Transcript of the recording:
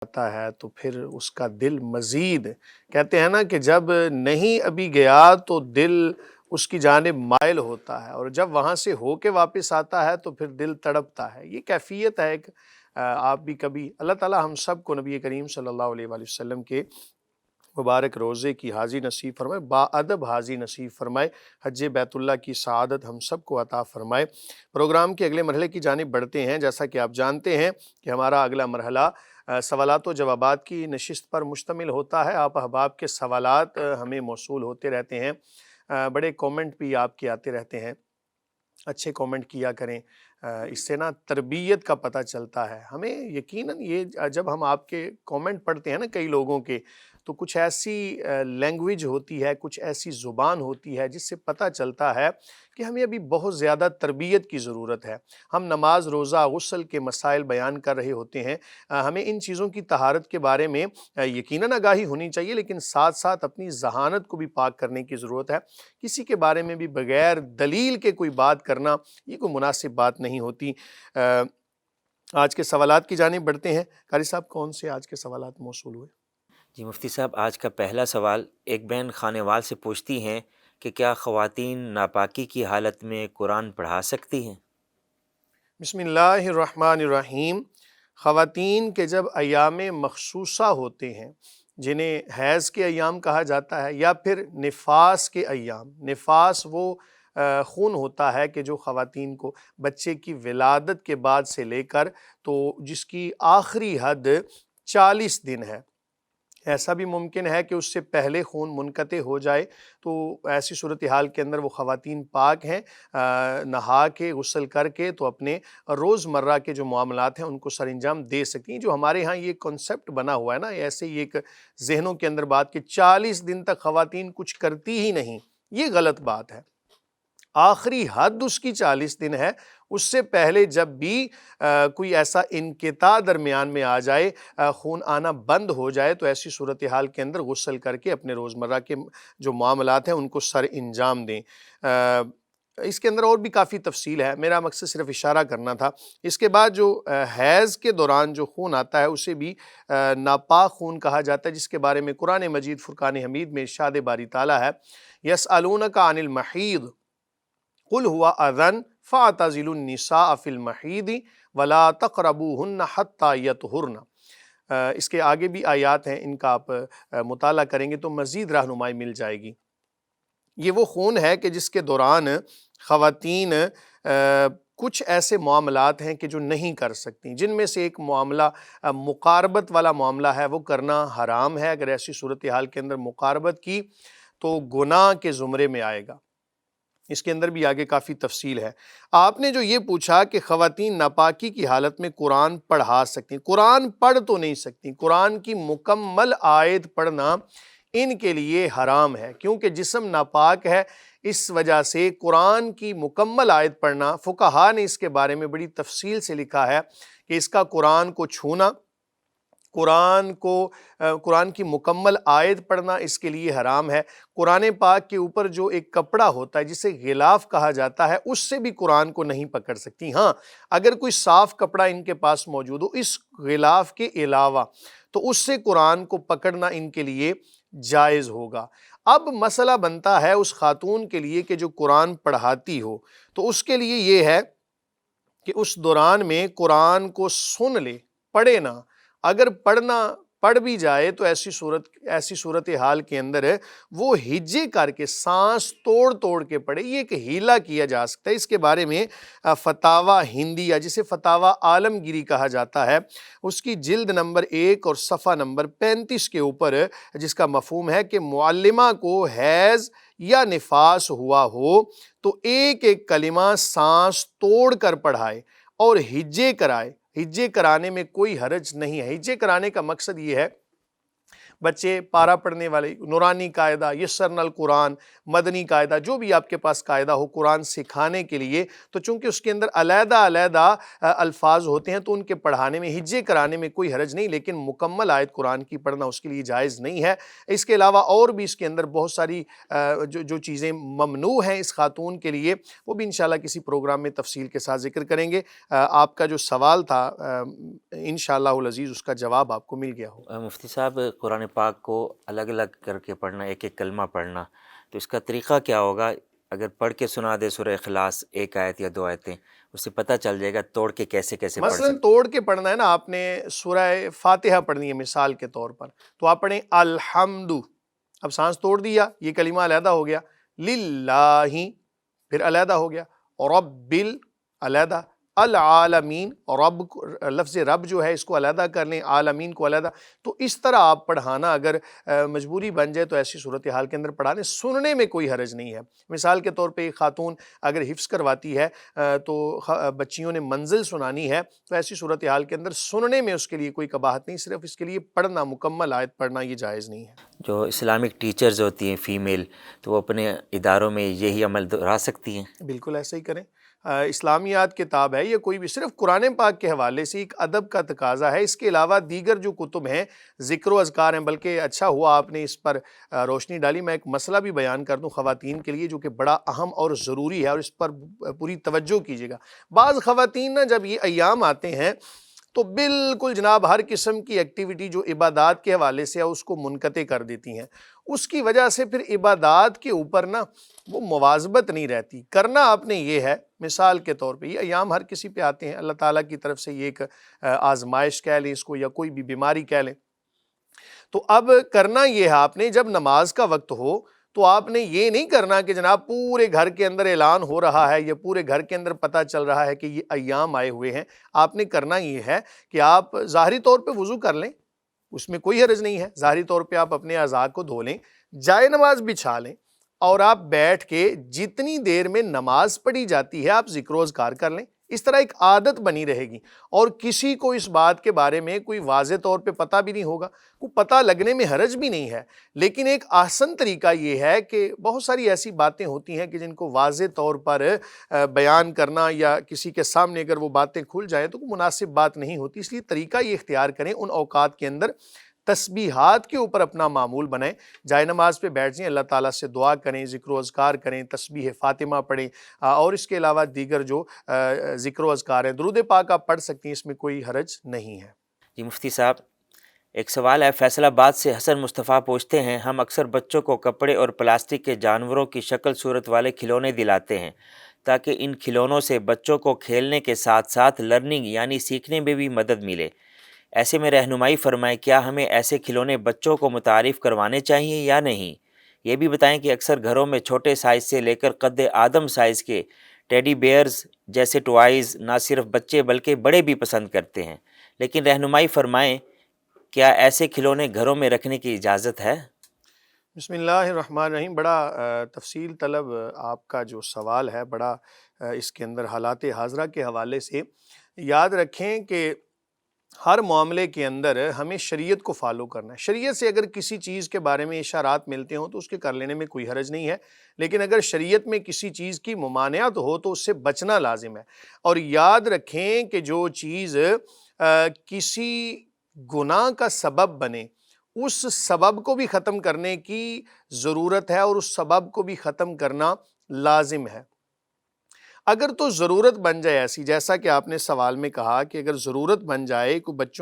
آتا ہے تو پھر اس کا دل مزید کہتے ہیں نا کہ جب نہیں ابھی گیا تو دل اس کی جانب مائل ہوتا ہے، اور جب وہاں سے ہو کے واپس آتا ہے تو پھر دل تڑپتا ہے۔ یہ کیفیت ہے ایک آپ بھی کبھی اللہ تعالیٰ ہم سب کو نبی کریم صلی اللہ علیہ وآلہ وسلم کے مبارک روزے کی حاضری نصیب فرمائے، با ادب حاضری نصیب فرمائے، حج بیت اللہ کی سعادت ہم سب کو عطا فرمائے۔ پروگرام کے اگلے مرحلے کی جانب بڑھتے ہیں۔ جیسا کہ آپ جانتے ہیں کہ ہمارا اگلا مرحلہ سوالات و جوابات کی نشست پر مشتمل ہوتا ہے۔ آپ احباب کے سوالات ہمیں موصول ہوتے رہتے ہیں، بڑے کومنٹ بھی آپ کے آتے رہتے ہیں، اچھے کومنٹ کیا کریں، اس سے نا تربیت کا پتہ چلتا ہے ہمیں۔ یقیناً یہ جب ہم آپ کے کومنٹ پڑھتے ہیں نا کئی لوگوں کے، تو کچھ ایسی لینگویج ہوتی ہے، کچھ ایسی زبان ہوتی ہے جس سے پتہ چلتا ہے کہ ہمیں ابھی بہت زیادہ تربیت کی ضرورت ہے۔ ہم نماز، روزہ، غسل کے مسائل بیان کر رہے ہوتے ہیں، ہمیں ان چیزوں کی طہارت کے بارے میں یقیناً آگاہی ہونی چاہیے، لیکن ساتھ ساتھ اپنی ذہانت کو بھی پاک کرنے کی ضرورت ہے۔ کسی کے بارے میں بھی بغیر دلیل کے کوئی بات کرنا یہ کوئی مناسب بات نہیں ہوتی۔ آج کے سوالات کی جانب بڑھتے ہیں۔ قاری صاحب کون سے آج کے سوالات موصول ہوئے؟ جی مفتی صاحب، آج کا پہلا سوال ایک بہن خانے وال سے پوچھتی ہیں کہ کیا خواتین ناپاکی کی حالت میں قرآن پڑھا سکتی ہیں؟ بسم اللہ الرحمن الرحیم۔ خواتین کے جب ایام مخصوصہ ہوتے ہیں، جنہیں حیض کے ایام کہا جاتا ہے، یا پھر نفاس کے ایام، نفاس وہ خون ہوتا ہے کہ جو خواتین کو بچے کی ولادت کے بعد سے لے کر تو جس کی آخری حد 40 دن ہے، ایسا بھی ممکن ہے کہ اس سے پہلے خون منقطع ہو جائے، تو ایسی صورتحال کے اندر وہ خواتین پاک ہیں، نہا کے غسل کر کے تو اپنے روزمرہ کے جو معاملات ہیں ان کو سر انجام دے سکتی ہیں۔ جو ہمارے ہاں یہ کنسپٹ بنا ہوا ہے نا، ایسے ہی ایک ذہنوں کے اندر بات کہ 40 دن تک خواتین کچھ کرتی ہی نہیں، یہ غلط بات ہے۔ آخری حد اس کی 40 دن ہے، اس سے پہلے جب بھی کوئی ایسا انقطاع درمیان میں آ جائے، خون آنا بند ہو جائے، تو ایسی صورتحال کے اندر غسل کر کے اپنے روزمرہ کے جو معاملات ہیں ان کو سر انجام دیں۔ اس کے اندر اور بھی کافی تفصیل ہے، میرا مقصد صرف اشارہ کرنا تھا۔ اس کے بعد جو حیض کے دوران جو خون آتا ہے اسے بھی ناپاک خون کہا جاتا ہے، جس کے بارے میں قرآن مجید فرقان حمید میں ارشاد باری تعالیٰ ہے، یسألونک عن المحیض قل هو اذن فاعتزلوا النساء فی المحیض ولا تقربوهن حتی یطہرن۔ اس کے آگے بھی آیات ہیں، ان کا آپ مطالعہ کریں گے تو مزید رہنمائی مل جائے گی۔ یہ وہ خون ہے کہ جس کے دوران خواتین کچھ ایسے معاملات ہیں کہ جو نہیں کر سکتی، جن میں سے ایک معاملہ مقاربت والا معاملہ ہے، وہ کرنا حرام ہے۔ اگر ایسی صورتحال کے اندر مقاربت کی تو گناہ کے زمرے میں آئے گا۔ اس کے اندر بھی آگے کافی تفصیل ہے۔ آپ نے جو یہ پوچھا کہ خواتین ناپاکی کی حالت میں قرآن پڑھا سکتی، قرآن پڑھ تو نہیں سکتی، قرآن کی مکمل آیت پڑھنا ان کے لیے حرام ہے، کیونکہ جسم ناپاک ہے، اس وجہ سے قرآن کی مکمل آیت پڑھنا، فقہا نے اس کے بارے میں بڑی تفصیل سے لکھا ہے کہ اس کا قرآن کو چھونا، قرآن کی مکمل آیت پڑھنا اس کے لیے حرام ہے۔ قرآن پاک کے اوپر جو ایک کپڑا ہوتا ہے جسے غلاف کہا جاتا ہے، اس سے بھی قرآن کو نہیں پکڑ سکتی۔ ہاں، اگر کوئی صاف کپڑا ان کے پاس موجود ہو اس غلاف کے علاوہ، تو اس سے قرآن کو پکڑنا ان کے لیے جائز ہوگا۔ اب مسئلہ بنتا ہے اس خاتون کے لیے کہ جو قرآن پڑھاتی ہو، تو اس کے لیے یہ ہے کہ اس دوران میں قرآن کو سن لے، پڑھے نہ۔ اگر پڑھ بھی جائے تو ایسی صورتحال کے اندر وہ ہجے کر کے سانس توڑ کے پڑھے، یہ ایک ہیلا کیا جا سکتا ہے۔ اس کے بارے میں فتاوی ہندیہ، جسے فتاوی عالمگیری کہا جاتا ہے، اس کی جلد نمبر 1 اور صفحہ نمبر 35 کے اوپر، جس کا مفہوم ہے کہ معلمہ کو حیض یا نفاس ہوا ہو تو ایک ایک کلمہ سانس توڑ کر پڑھائے اور ہجے کرائے۔ ہجے کرانے میں کوئی حرج نہیں ہے۔ ہجے کرانے کا مقصد یہ ہے بچے پارا پڑھنے والے، نورانی قاعدہ، یسرنا القرآن، مدنی قاعدہ، جو بھی آپ کے پاس قاعدہ ہو قرآن سکھانے کے لیے، تو چونکہ اس کے اندر علیحدہ علیحدہ الفاظ ہوتے ہیں تو ان کے پڑھانے میں، ہجے کرانے میں کوئی حرج نہیں، لیکن مکمل آیت قرآن کی پڑھنا اس کے لیے جائز نہیں ہے۔ اس کے علاوہ اور بھی اس کے اندر بہت ساری جو چیزیں ممنوع ہیں اس خاتون کے لیے، وہ بھی انشاءاللہ کسی پروگرام میں تفصیل کے ساتھ ذکر کریں گے۔ آپ کا جو سوال تھا انشاءاللہ العزیز اس کا جواب آپ کو مل گیا ہوگا۔ مفتی صاحب، قرآن پاک کو الگ الگ کر کے پڑھنا، ایک ایک کلمہ پڑھنا، تو اس کا طریقہ کیا ہوگا؟ اگر پڑھ کے سنا دے سورہ اخلاص ایک آیت یا دو آیتیں، اس سے پتہ چل جائے گا توڑ کے کیسے کیسے پڑھ مثلا سکتے؟ توڑ کے پڑھنا ہے نا، آپ نے سورہ فاتحہ پڑھنی ہے مثال کے طور پر، تو آپ پڑھیں الحمد، اب سانس توڑ دیا، یہ کلمہ علیحدہ ہو گیا، للہ پھر علیحدہ ہو گیا، رب علیحدہ، العالمین، رب لفظ رب جو ہے اس کو علیحدہ کر لیں، عالمین کو علیحدہ، تو اس طرح آپ پڑھانا اگر مجبوری بن جائے تو ایسی صورتحال کے اندر پڑھانے، سننے میں کوئی حرج نہیں ہے۔ مثال کے طور پہ ایک خاتون اگر حفظ کرواتی ہے تو بچیوں نے منزل سنانی ہے، تو ایسی صورتحال کے اندر سننے میں اس کے لیے کوئی قباحت نہیں، صرف اس کے لیے پڑھنا، مکمل آیت پڑھنا یہ جائز نہیں ہے۔ جو اسلامک ٹیچرز ہوتی ہیں فیمیل، تو وہ اپنے اداروں میں یہی عمل دہرا سکتی ہیں؟ بالکل ایسا ہی کریں۔ اسلامیات کتاب ہے، یہ کوئی بھی صرف قرآن پاک کے حوالے سے ایک ادب کا تقاضا ہے، اس کے علاوہ دیگر جو کتب ہیں، ذکر و اذکار ہیں، بلکہ اچھا ہوا آپ نے اس پر روشنی ڈالی۔ میں ایک مسئلہ بھی بیان کر دوں خواتین کے لیے جو کہ بڑا اہم اور ضروری ہے، اور اس پر پوری توجہ کیجیے گا۔ بعض خواتین نا جب یہ ایام آتے ہیں تو بالکل جناب ہر قسم کی ایکٹیویٹی جو عبادات کے حوالے سے ہے اس کو منقطع کر دیتی ہیں، اس کی وجہ سے پھر عبادات کے اوپر نا وہ مواظبت نہیں رہتی۔ کرنا آپ نے یہ ہے، مثال کے طور پہ یہ ایام ہر کسی پہ آتے ہیں، اللہ تعالیٰ کی طرف سے یہ ایک آزمائش کہہ لیں اس کو، یا کوئی بھی بیماری کہہ لیں، تو اب کرنا یہ ہے آپ نے جب نماز کا وقت ہو تو آپ نے یہ نہیں کرنا کہ جناب پورے گھر کے اندر اعلان ہو رہا ہے یا پورے گھر کے اندر پتہ چل رہا ہے کہ یہ ایام آئے ہوئے ہیں۔ آپ نے کرنا یہ ہے کہ آپ ظاہری طور پہ وضو کر لیں، اس میں کوئی حرج نہیں ہے، ظاہری طور پہ آپ اپنے اعضاء کو دھو لیں، جائے نماز بچھا لیں، اور آپ بیٹھ کے جتنی دیر میں نماز پڑھی جاتی ہے آپ ذکر و اذکار کر لیں۔ اس طرح ایک عادت بنی رہے گی، اور کسی کو اس بات کے بارے میں کوئی واضح طور پہ پتہ بھی نہیں ہوگا، کوئی پتہ لگنے میں حرج بھی نہیں ہے۔ لیکن ایک آسن طریقہ یہ ہے کہ بہت ساری ایسی باتیں ہوتی ہیں کہ جن کو واضح طور پر بیان کرنا یا کسی کے سامنے اگر وہ باتیں کھل جائیں تو کوئی مناسب بات نہیں ہوتی، اس لیے طریقہ یہ اختیار کریں ان اوقات کے اندر تسبیحات کے اوپر اپنا معمول بنائیں، جائے نماز پہ بیٹھ جائیں، اللہ تعالیٰ سے دعا کریں، ذکر و اذکار کریں، تسبیح فاطمہ پڑھیں، اور اس کے علاوہ دیگر جو ذکر و اذکار ہیں، درود پاک آپ پڑھ سکتی ہیں، اس میں کوئی حرج نہیں ہے۔ جی مفتی صاحب، ایک سوال ہے فیصل آباد سے حسن مصطفیٰ پوچھتے ہیں، ہم اکثر بچوں کو کپڑے اور پلاسٹک کے جانوروں کی شکل صورت والے کھلونے دلاتے ہیں تاکہ ان کھلونوں سے بچوں کو کھیلنے کے ساتھ ساتھ لرننگ یعنی سیکھنے میں بھی مدد ملے۔ ایسے میں رہنمائی فرمائیں، کیا ہمیں ایسے کھلونے بچوں کو متعارف کروانے چاہیے یا نہیں؟ یہ بھی بتائیں کہ اکثر گھروں میں چھوٹے سائز سے لے کر قد آدم سائز کے ٹیڈی بیئرز جیسے ٹوائز نہ صرف بچے بلکہ بڑے بھی پسند کرتے ہیں، لیکن رہنمائی فرمائیں کیا ایسے کھلونے گھروں میں رکھنے کی اجازت ہے؟ بسم اللہ الرحمن الرحیم۔ بڑا تفصیل طلب آپ کا جو سوال ہے، بڑا اس کے اندر حالات حاضرہ کے حوالے سے یاد رکھیں کہ ہر معاملے کے اندر ہمیں شریعت کو فالو کرنا ہے۔ شریعت سے اگر کسی چیز کے بارے میں اشارات ملتے ہوں تو اس کے کر لینے میں کوئی حرج نہیں ہے، لیکن اگر شریعت میں کسی چیز کی ممانعت ہو تو اس سے بچنا لازم ہے۔ اور یاد رکھیں کہ جو چیز کسی گناہ کا سبب بنے اس سبب کو بھی ختم کرنے کی ضرورت ہے، اور اس سبب کو بھی ختم کرنا لازم ہے۔ اگر تو ضرورت بن جائے ایسی، جیسا کہ آپ نے سوال میں کہا کہ اگر ضرورت بن جائے کوئی بچوں